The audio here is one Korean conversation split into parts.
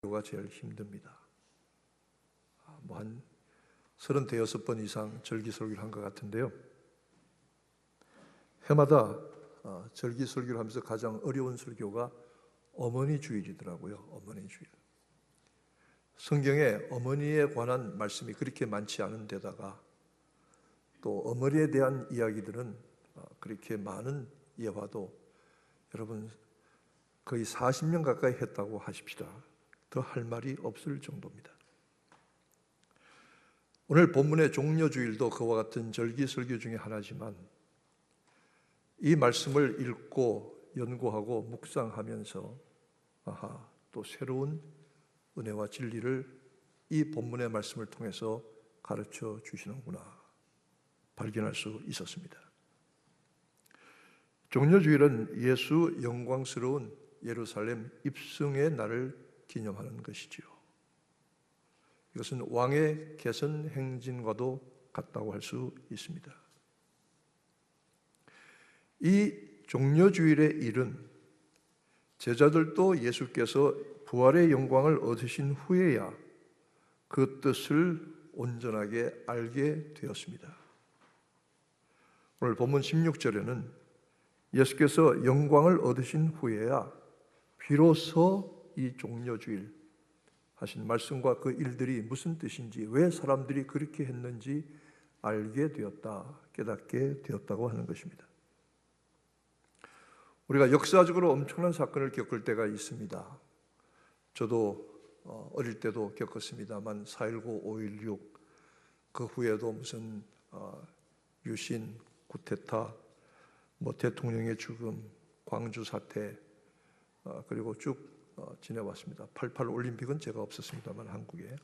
설교가 제일 힘듭니다. 한 36번 이상 절기 설교를 한 것 같은데요. 해마다 절기 설교를 하면서 가장 어려운 설교가 어머니 주일이더라고요. 어머니 주일. 성경에 어머니에 관한 말씀이 그렇게 많지 않은 데다가 또 어머니에 대한 이야기들은 그렇게 많은 예화도 여러분 거의 40년 가까이 했다고 하십시다. 더 할 말이 없을 정도입니다. 오늘 본문의 종려주일도 그와 같은 절기 설교 중에 하나지만 이 말씀을 읽고 연구하고 묵상하면서 또 새로운 은혜와 진리를 이 본문의 말씀을 통해서 가르쳐 주시는구나 발견할 수 있었습니다. 종려주일은 예수 영광스러운 예루살렘 입성의 날을 기념하는 것이지요. 이것은 왕의 개선 행진과도 같다고 할 수 있습니다. 이 종려주일의 일은 제자들도 예수께서 부활의 영광을 얻으신 후에야 그 뜻을 온전하게 알게 되었습니다. 오늘 본문 16절에는 예수께서 영광을 얻으신 후에야 비로소 이 종려주일 하신 말씀과 그 일들이 무슨 뜻인지, 왜 사람들이 그렇게 했는지 알게 되었다, 깨닫게 되었다고 하는 것입니다. 우리가 역사적으로 엄청난 사건을 겪을 때가 있습니다. 저도 어릴 때도 겪었습니다만 4.19, 5.16 그 후에도 무슨 유신, 쿠데타, 대통령의 죽음, 광주 사태 그리고 쭉 지내왔습니다. 88 올림픽은 제가 없었습니다만 한국에.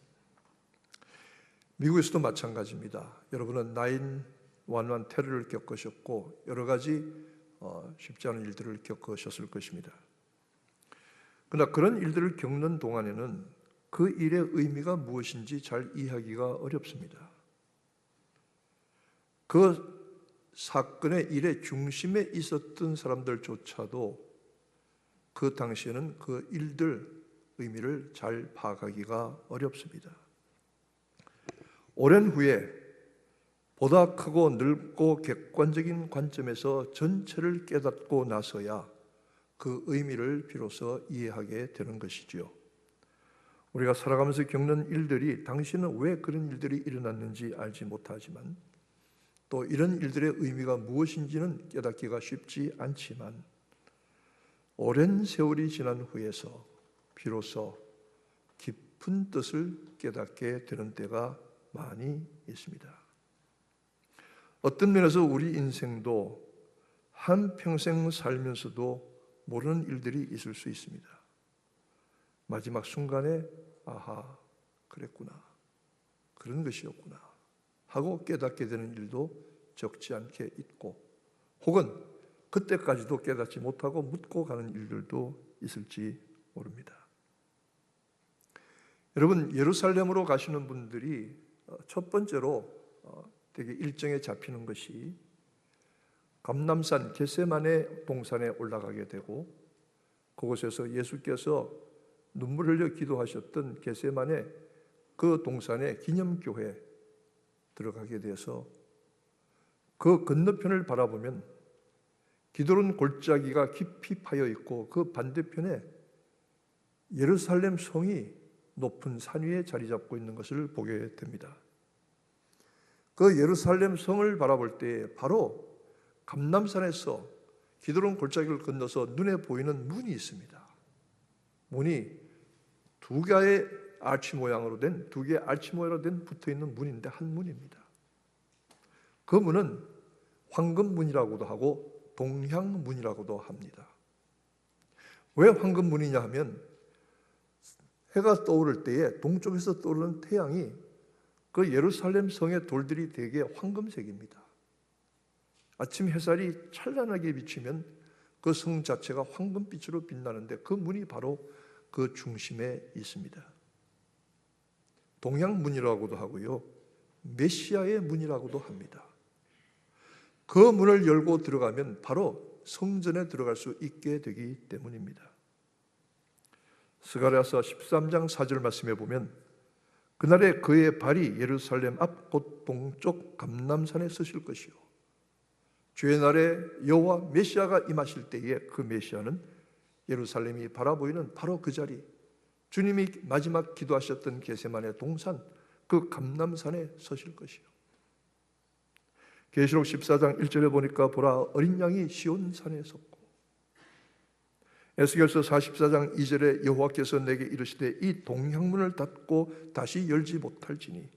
미국에서도 마찬가지입니다. 여러분은 9/11 테러를 겪으셨고 여러 가지 쉽지 않은 일들을 겪으셨을 것입니다. 그러나 그런 일들을 겪는 동안에는 그 일의 의미가 무엇인지 잘 이해하기가 어렵습니다. 그 사건의 일의 중심에 있었던 사람들조차도 그 당시에는 그 일들 의미를 잘 파악하기가 어렵습니다. 오랜 후에 보다 크고 넓고 객관적인 관점에서 전체를 깨닫고 나서야 그 의미를 비로소 이해하게 되는 것이지요. 우리가 살아가면서 겪는 일들이 당시에는 왜 그런 일들이 일어났는지 알지 못하지만 또 이런 일들의 의미가 무엇인지는 깨닫기가 쉽지 않지만 오랜 세월이 지난 후에서 비로소 깊은 뜻을 깨닫게 되는 때가 많이 있습니다. 어떤 면에서 우리 인생도 한평생 살면서도 모르는 일들이 있을 수 있습니다. 마지막 순간에 그랬구나, 그런 것이었구나 하고 깨닫게 되는 일도 적지 않게 있고 혹은 그때까지도 깨닫지 못하고 묻고 가는 일들도 있을지 모릅니다. 여러분, 예루살렘으로 가시는 분들이 첫 번째로 되게 일정에 잡히는 것이 감람산 겟세마네 동산에 올라가게 되고 그곳에서 예수께서 눈물 흘려 기도하셨던 겟세마네 그 동산의 기념교회에 들어가게 돼서 그 건너편을 바라보면 기드론 골짜기가 깊이 파여 있고 그 반대편에 예루살렘 성이 높은 산 위에 자리 잡고 있는 것을 보게 됩니다. 그 예루살렘 성을 바라볼 때 바로 감람산에서 기드론 골짜기를 건너서 눈에 보이는 문이 있습니다. 문이 두 개의 아치 모양으로 된 붙어 있는 문인데 한 문입니다. 그 문은 황금문이라고도 하고 동향문이라고도 합니다. 왜 황금문이냐 하면 해가 떠오를 때에 동쪽에서 떠오르는 태양이 그 예루살렘 성의 돌들이 되게 황금색입니다. 아침 햇살이 찬란하게 비치면 그 성 자체가 황금빛으로 빛나는데 그 문이 바로 그 중심에 있습니다. 동향문이라고도 하고요, 메시아의 문이라고도 합니다. 그 문을 열고 들어가면 바로 성전에 들어갈 수 있게 되기 때문입니다. 스가랴서 13장 4절 말씀에 보면 그날에 그의 발이 예루살렘 앞 곧 동쪽 감람산에 서실 것이요 주의 날에 여호와 메시아가 임하실 때에 그 메시아는 예루살렘이 바라보이는 바로 그 자리, 주님이 마지막 기도하셨던 겟세마네 동산 그 감람산에 서실 것이요. 계시록 14장 1절에 보니까 보라 어린 양이 시온산에 섰고, 에스겔서 44장 2절에 여호와께서 내게 이르시되 이 동향문을 닫고 다시 열지 못할지니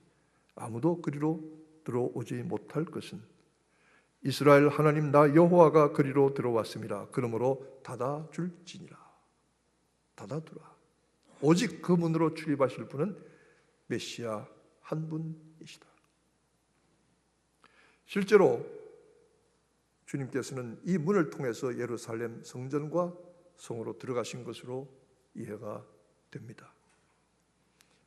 아무도 그리로 들어오지 못할 것은 이스라엘 하나님 나 여호와가 그리로 들어왔습니다. 그러므로 닫아줄지니라. 닫아두라. 오직 그 문으로 출입하실 분은 메시아 한 분이시다. 실제로 주님께서는 이 문을 통해서 예루살렘 성전과 성으로 들어가신 것으로 이해가 됩니다.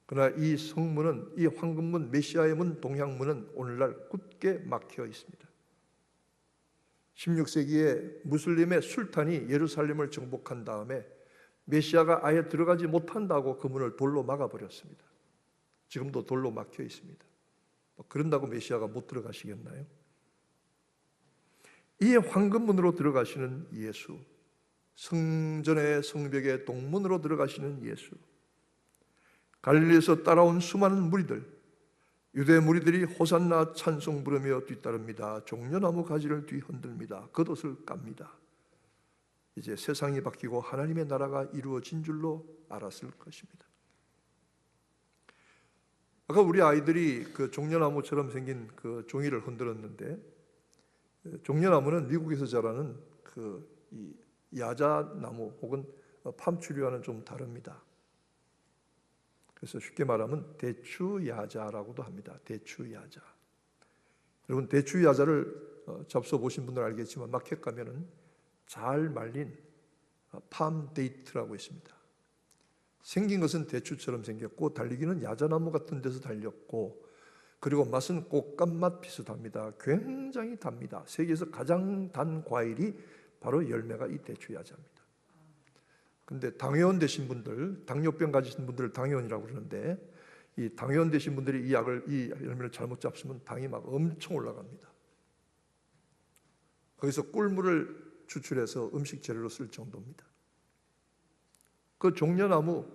그러나 이 성문은, 이 황금문, 메시아의 문, 동향문은 오늘날 굳게 막혀 있습니다. 16세기에 무슬림의 술탄이 예루살렘을 정복한 다음에 메시아가 아예 들어가지 못한다고 그 문을 돌로 막아버렸습니다. 지금도 돌로 막혀 있습니다. 그런다고 메시아가 못 들어가시겠나요? 이 황금문으로 들어가시는 예수, 성전의 성벽의 동문으로 들어가시는 예수, 갈릴리에서 따라온 수많은 무리들, 유대 무리들이 호산나 찬송 부르며 뒤따릅니다. 종려나무 가지를 뒤흔듭니다. 겉옷을 깝니다. 이제 세상이 바뀌고 하나님의 나라가 이루어진 줄로 알았을 것입니다. 아까 우리 아이들이 그 종려나무처럼 생긴 그 종이를 흔들었는데, 종려나무는 미국에서 자라는 이 야자나무 혹은 팜추리와는 좀 다릅니다. 그래서 쉽게 말하면 대추야자라고도 합니다. 대추야자. 여러분 대추야자를 잡숴보신 분들 알겠지만 마켓 가면은 잘 말린 팜데이트라고 있습니다. 생긴 것은 대추처럼 생겼고 달리기는 야자나무 같은 데서 달렸고, 그리고 맛은 꽃감맛 비슷합니다. 굉장히 답니다. 세계에서 가장 단 과일이 바로 열매가 이 대추야자입니다. 근데 당회원 되신 분들, 당뇨병 가지신 분들을 당회원이라고 그러는데, 이 당회원 되신 분들이 이 열매를 잘못 잡수면 당이 막 엄청 올라갑니다. 거기서 꿀물을 추출해서 음식 재료로 쓸 정도입니다. 그 종려나무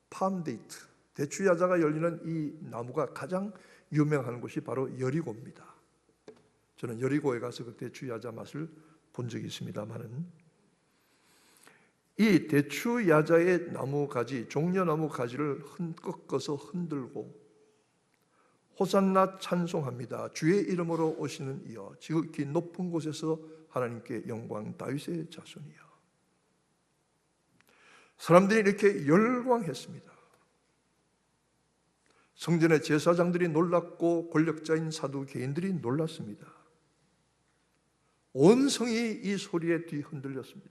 팜데이트, 대추야자가 열리는 이 나무가 가장 유명한 곳이 바로 여리고입니다. 저는 여리고에 가서 그 대추야자 맛을 본 적이 있습니다만은, 이 대추야자의 나무 가지, 종려나무 가지를 꺾어서 흔들고 호산나 찬송합니다. 주의 이름으로 오시는 이여, 지극히 높은 곳에서 하나님께 영광, 다윗의 자손이여. 사람들이 이렇게 열광했습니다. 성전의 제사장들이 놀랐고 권력자인 사두개인들이 놀랐습니다. 온 성이 이 소리에 뒤흔들렸습니다.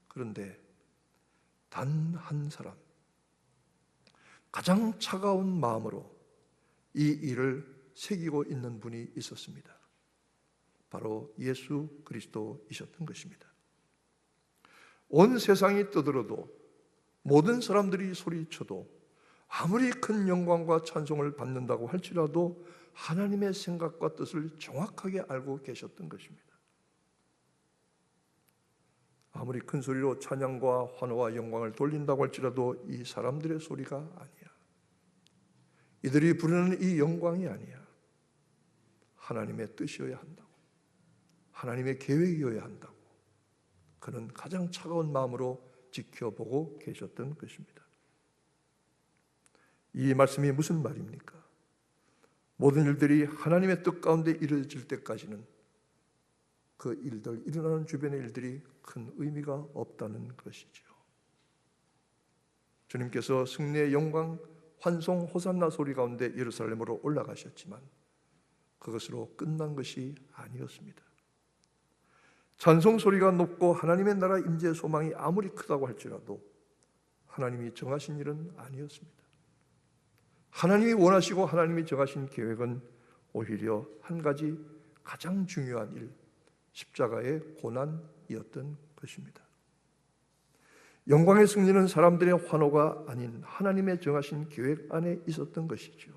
그런데 단 한 사람, 가장 차가운 마음으로 이 일을 새기고 있는 분이 있었습니다. 바로 예수 그리스도이셨던 것입니다. 온 세상이 떠들어도, 모든 사람들이 소리쳐도, 아무리 큰 영광과 찬송을 받는다고 할지라도 하나님의 생각과 뜻을 정확하게 알고 계셨던 것입니다. 아무리 큰 소리로 찬양과 환호와 영광을 돌린다고 할지라도 이 사람들의 소리가 아니야. 이들이 부르는 이 영광이 아니야. 하나님의 뜻이어야 한다고, 하나님의 계획이어야 한다고 그는 가장 차가운 마음으로 지켜보고 계셨던 것입니다. 이 말씀이 무슨 말입니까? 모든 일들이 하나님의 뜻 가운데 이루어질 때까지는 그 일들, 일어나는 주변의 일들이 큰 의미가 없다는 것이죠. 주님께서 승리의 영광, 환송, 호산나 소리 가운데 예루살렘으로 올라가셨지만 그것으로 끝난 것이 아니었습니다. 찬송 소리가 높고 하나님의 나라 임재 소망이 아무리 크다고 할지라도 하나님이 정하신 일은 아니었습니다. 하나님이 원하시고 하나님이 정하신 계획은 오히려 한 가지 가장 중요한 일, 십자가의 고난이었던 것입니다. 영광의 승리는 사람들의 환호가 아닌 하나님의 정하신 계획 안에 있었던 것이죠.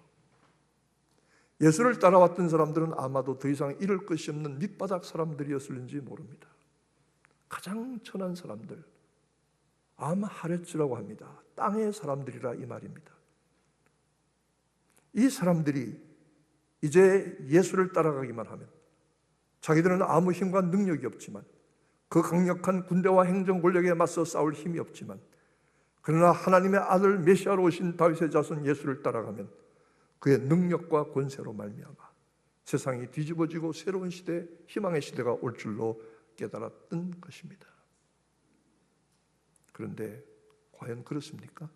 예수를 따라왔던 사람들은 아마도 더 이상 잃을 것이 없는 밑바닥 사람들이었을지 모릅니다. 가장 천한 사람들, 암하렛주라고 합니다. 땅의 사람들이라 이 말입니다. 이 사람들이 이제 예수를 따라가기만 하면, 자기들은 아무 힘과 능력이 없지만, 그 강력한 군대와 행정 권력에 맞서 싸울 힘이 없지만, 그러나 하나님의 아들 메시아로 오신 다윗의 자손 예수를 따라가면 그의 능력과 권세로 말미암아 세상이 뒤집어지고 새로운 시대, 희망의 시대가 올 줄로 깨달았던 것입니다. 그런데 과연 그렇습니까?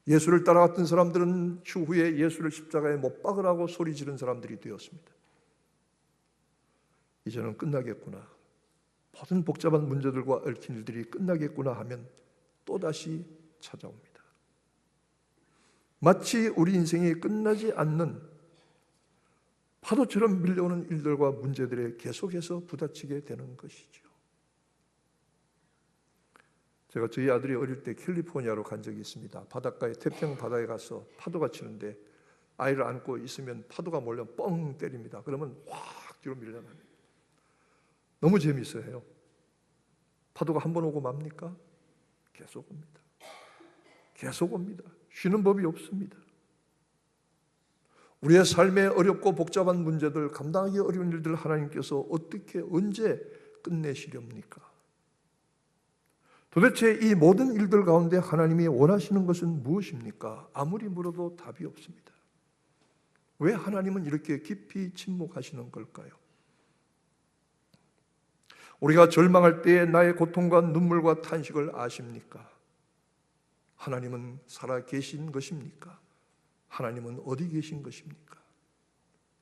예수를 따라갔던 사람들은 추후에 예수를 십자가에 못 박으라고 소리 지른 사람들이 되었습니다. 이제는 끝나겠구나, 모든 복잡한 문제들과 얽힌 일들이 끝나겠구나 하면 또다시 찾아옵니다. 마치 우리 인생이 끝나지 않는 파도처럼 밀려오는 일들과 문제들에 계속해서 부딪히게 되는 것이죠. 제가 저희 아들이 어릴 때 캘리포니아로 간 적이 있습니다. 바닷가에, 태평양 바다에 가서 파도가 치는데 아이를 안고 있으면 파도가 몰려 뻥 때립니다. 그러면 확 뒤로 밀려나요. 너무 재미있어요. 파도가 한 번 오고 맙니까? 계속 옵니다. 계속 옵니다. 쉬는 법이 없습니다. 우리의 삶의 어렵고 복잡한 문제들, 감당하기 어려운 일들 하나님께서 어떻게, 언제 끝내시렵니까? 도대체 이 모든 일들 가운데 하나님이 원하시는 것은 무엇입니까? 아무리 물어도 답이 없습니다. 왜 하나님은 이렇게 깊이 침묵하시는 걸까요? 우리가 절망할 때에 나의 고통과 눈물과 탄식을 아십니까? 하나님은 살아 계신 것입니까? 하나님은 어디 계신 것입니까?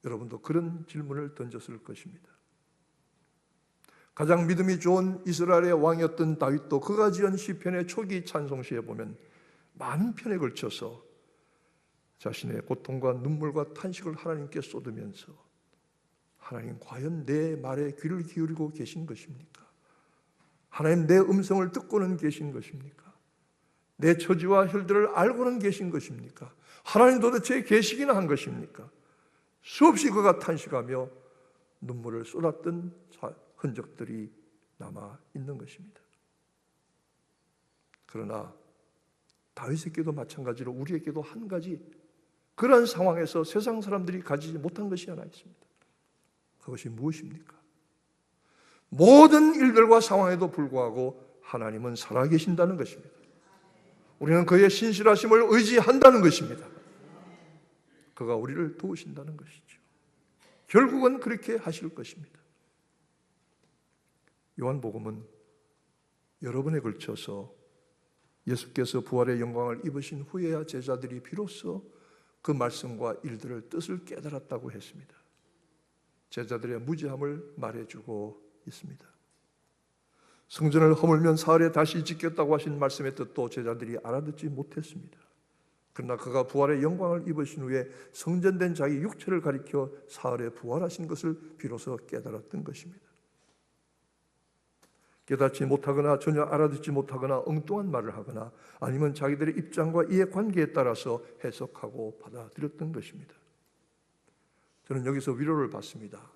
여러분도 그런 질문을 던졌을 것입니다. 가장 믿음이 좋은 이스라엘의 왕이었던 다윗도 그가 지은 시편의 초기 찬송시에 보면 많은 편에 걸쳐서 자신의 고통과 눈물과 탄식을 하나님께 쏟으면서, 하나님 과연 내 말에 귀를 기울이고 계신 것입니까? 하나님 내 음성을 듣고는 계신 것입니까? 내 처지와 혈들을 알고는 계신 것입니까? 하나님 도대체 계시기나 한 것입니까? 수없이 그가 탄식하며 눈물을 쏟았던 흔적들이 남아 있는 것입니다. 그러나 다윗에게도 마찬가지로 우리에게도 한 가지, 그러한 상황에서 세상 사람들이 가지지 못한 것이 하나 있습니다. 그것이 무엇입니까? 모든 일들과 상황에도 불구하고 하나님은 살아계신다는 것입니다. 우리는 그의 신실하심을 의지한다는 것입니다. 그가 우리를 도우신다는 것이죠. 결국은 그렇게 하실 것입니다. 요한복음은 여러 번에 걸쳐서 예수께서 부활의 영광을 입으신 후에야 제자들이 비로소 그 말씀과 일들을 뜻을 깨달았다고 했습니다. 제자들의 무지함을 말해주고 있습니다. 성전을 허물면 사흘에 다시 짓겠다고 하신 말씀의 뜻도 제자들이 알아듣지 못했습니다. 그러나 그가 부활의 영광을 입으신 후에 성전된 자기 육체를 가리켜 사흘에 부활하신 것을 비로소 깨달았던 것입니다. 깨닫지 못하거나 전혀 알아듣지 못하거나 엉뚱한 말을 하거나 아니면 자기들의 입장과 이해관계에 따라서 해석하고 받아들였던 것입니다. 저는 여기서 위로를 받습니다.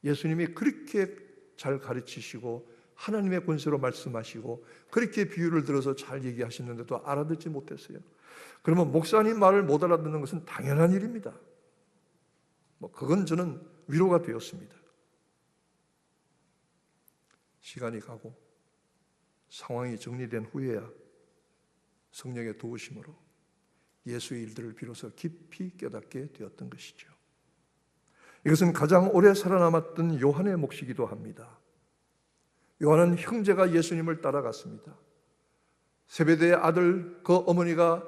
예수님이 그렇게 잘 가르치시고 하나님의 권세로 말씀하시고 그렇게 비유를 들어서 잘 얘기하시는데도 알아듣지 못했어요. 그러면 목사님 말을 못 알아듣는 것은 당연한 일입니다. 그건 저는 위로가 되었습니다. 시간이 가고 상황이 정리된 후에야 성령의 도우심으로 예수의 일들을 비로소 깊이 깨닫게 되었던 것이죠. 이것은 가장 오래 살아남았던 요한의 몫이기도 합니다. 요한은 형제가 예수님을 따라갔습니다. 세베대의 아들, 그 어머니가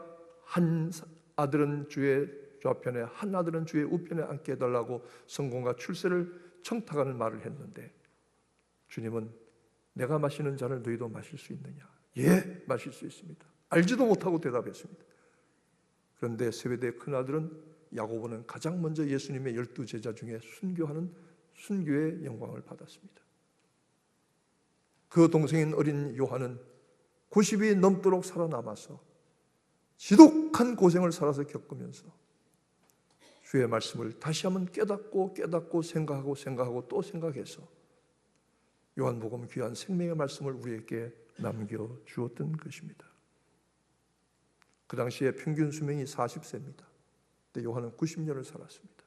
한 아들은 주의 좌편에 한 아들은 주의 우편에 앉게 해달라고 성공과 출세를 청탁하는 말을 했는데 주님은 내가 마시는 잔을 너희도 마실 수 있느냐? 예, 마실 수 있습니다. 알지도 못하고 대답했습니다. 그런데 세베대의 큰아들은 야고보는 가장 먼저 예수님의 12제자 중에 순교하는 순교의 영광을 받았습니다. 그 동생인 어린 요한은 90이 넘도록 살아남아서 지독한 고생을 살아서 겪으면서 주의 말씀을 다시 한번 깨닫고 생각하고 또 생각해서 요한복음 귀한 생명의 말씀을 우리에게 남겨주었던 것입니다. 그 당시에 평균 수명이 40세입니다. 근데 요한은 90년을 살았습니다.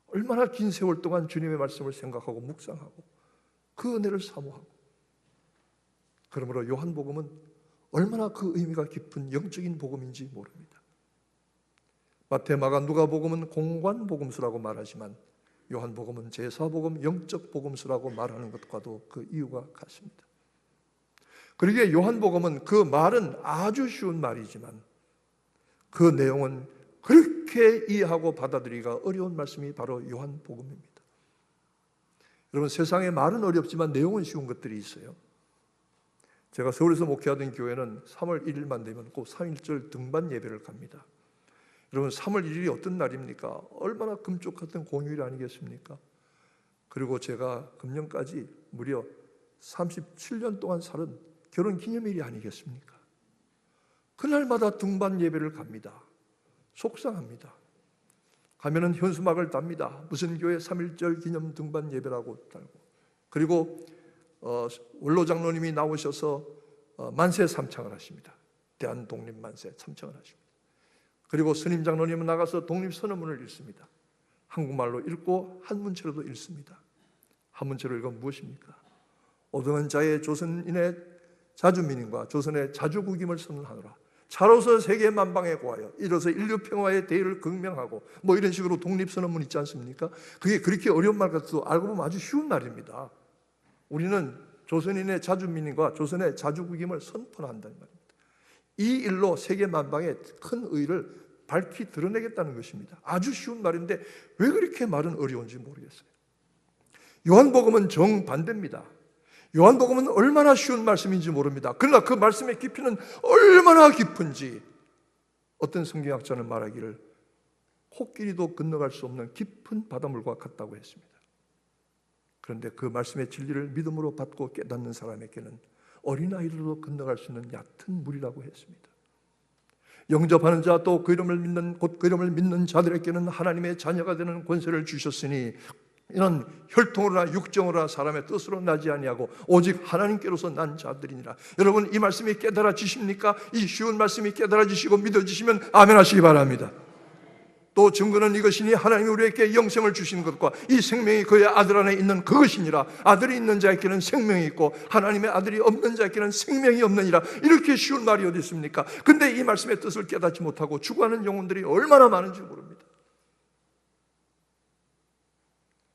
얼마나 긴 세월 동안 주님의 말씀을 생각하고 묵상하고 그 은혜를 사모하고, 그러므로 요한복음은 얼마나 그 의미가 깊은 영적인 복음인지 모릅니다. 마태, 마가, 누가복음은 공관복음서라고 말하지만 요한복음은 제사복음, 영적 복음서라고 말하는 것과도 그 이유가 같습니다. 그러기에 요한복음은 그 말은 아주 쉬운 말이지만 그 내용은 그렇게 이해하고 받아들이기가 어려운 말씀이 바로 요한복음입니다. 여러분, 세상에 말은 어렵지만 내용은 쉬운 것들이 있어요. 제가 서울에서 목회하던 교회는 3월 1일만 되면 꼭 3.1절 등반 예배를 갑니다. 여러분, 3월 1일이 어떤 날입니까? 얼마나 금쪽 같은 공휴일 아니겠습니까? 그리고 제가 금년까지 무려 37년 동안 살은 결혼 기념일이 아니겠습니까? 그날마다 등반 예배를 갑니다. 속상합니다. 가면은 현수막을 답니다. 무슨 교회 3.1절 기념 등반 예배라고 달고, 그리고 원로 장로님이 나오셔서 만세 삼창을 하십니다. 대한독립 만세 삼창을 하십니다. 그리고 스님 장로님은 나가서 독립선언문을 읽습니다. 한국말로 읽고 한문체로도 읽습니다. 한문체로 읽으면 무엇입니까? 오등한 자의 조선인의 자주민인과 조선의 자주국임을 선언하노라. 차로서 세계 만방에 고하여 이로써 인류 평화의 대의를 극명하고, 뭐 이런 식으로 독립선언문 있지 않습니까? 그게 그렇게 어려운 말 같아도 알고 보면 아주 쉬운 말입니다. 우리는 조선인의 자주민인과 조선의 자주국임을 선포한다는 말입니다. 이 일로 세계 만방의 큰 의의를 밝히 드러내겠다는 것입니다. 아주 쉬운 말인데 왜 그렇게 말은 어려운지 모르겠어요. 요한복음은 정반대입니다. 요한복음은 얼마나 쉬운 말씀인지 모릅니다. 그러나 그 말씀의 깊이는 얼마나 깊은지 어떤 성경학자는 말하기를 코끼리도 건너갈 수 없는 깊은 바닷물과 같다고 했습니다. 그런데 그 말씀의 진리를 믿음으로 받고 깨닫는 사람에게는 어린아이들도 건너갈 수 있는 얕은 물이라고 했습니다. 영접하는 자, 또 그 이름을 믿는, 곧 그 이름을 믿는 자들에게는 하나님의 자녀가 되는 권세를 주셨으니 이는 혈통으로나 육정으로나 사람의 뜻으로 나지 아니하고 오직 하나님께로서 난 자들이니라. 여러분, 이 말씀이 깨달아지십니까? 이 쉬운 말씀이 깨달아지시고 믿어지시면 아멘 하시기 바랍니다. 또 증거는 이것이니 하나님이 우리에게 영생을 주시는 것과 이 생명이 그의 아들 안에 있는 그것이니라. 아들이 있는 자에게는 생명이 있고 하나님의 아들이 없는 자에게는 생명이 없느니라. 이렇게 쉬운 말이 어디 있습니까? 근데 이 말씀의 뜻을 깨닫지 못하고 죽어가는 영혼들이 얼마나 많은지 모릅니다.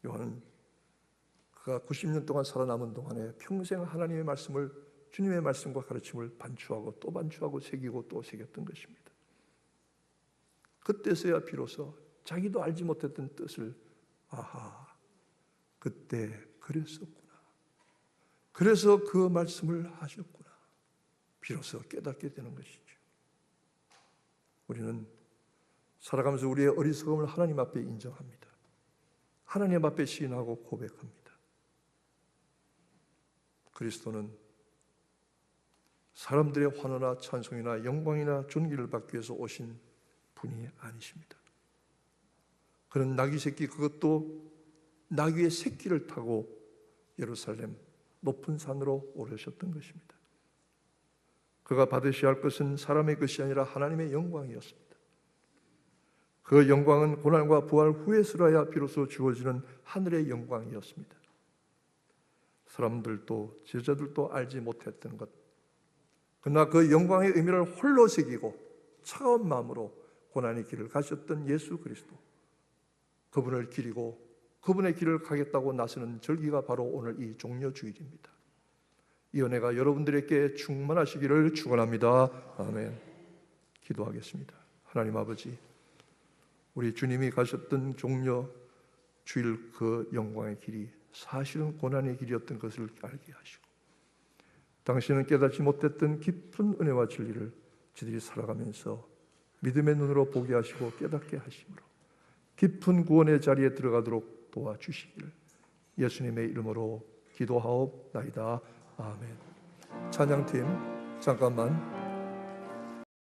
요한은 그가 90년 동안 살아남은 동안에 평생 하나님의 말씀을, 주님의 말씀과 가르침을 반추하고 또 반추하고 새기고 또 새겼던 것입니다. 그때서야 비로소 자기도 알지 못했던 뜻을, 아하, 그때 그랬었구나, 그래서 그 말씀을 하셨구나, 비로소 깨닫게 되는 것이죠. 우리는 살아가면서 우리의 어리석음을 하나님 앞에 인정합니다. 하나님 앞에 시인하고 고백합니다. 그리스도는 사람들의 환호나 찬송이나 영광이나 존귀를 받기 위해서 오신 분이 아니십니다. 그는 나귀 새끼, 그것도 나귀의 새끼를 타고 예루살렘 높은 산으로 오르셨던 것입니다. 그가 받으셔야 할 것은 사람의 것이 아니라 하나님의 영광이었습니다. 그 영광은 고난과 부활 후에서라야 비로소 주어지는 하늘의 영광이었습니다. 사람들도 제자들도 알지 못했던 것, 그러나 그 영광의 의미를 홀로 새기고 차가운 마음으로 고난의 길을 가셨던 예수 그리스도, 그분을 기리고 그분의 길을 가겠다고 나서는 절기가 바로 오늘 이 종려주일입니다. 이 은혜가 여러분들에게 충만하시기를 축원합니다. 아멘. 기도하겠습니다. 하나님 아버지, 우리 주님이 가셨던 종려주일 그 영광의 길이 사실은 고난의 길이었던 것을 알게 하시고, 당신은 깨닫지 못했던 깊은 은혜와 진리를 저들이 살아가면서 믿음의 눈으로 보게 하시고 깨닫게 하심으로 깊은 구원의 자리에 들어가도록 도와주시기를 예수님의 이름으로 기도하옵나이다. 아멘. 찬양팀 잠깐만.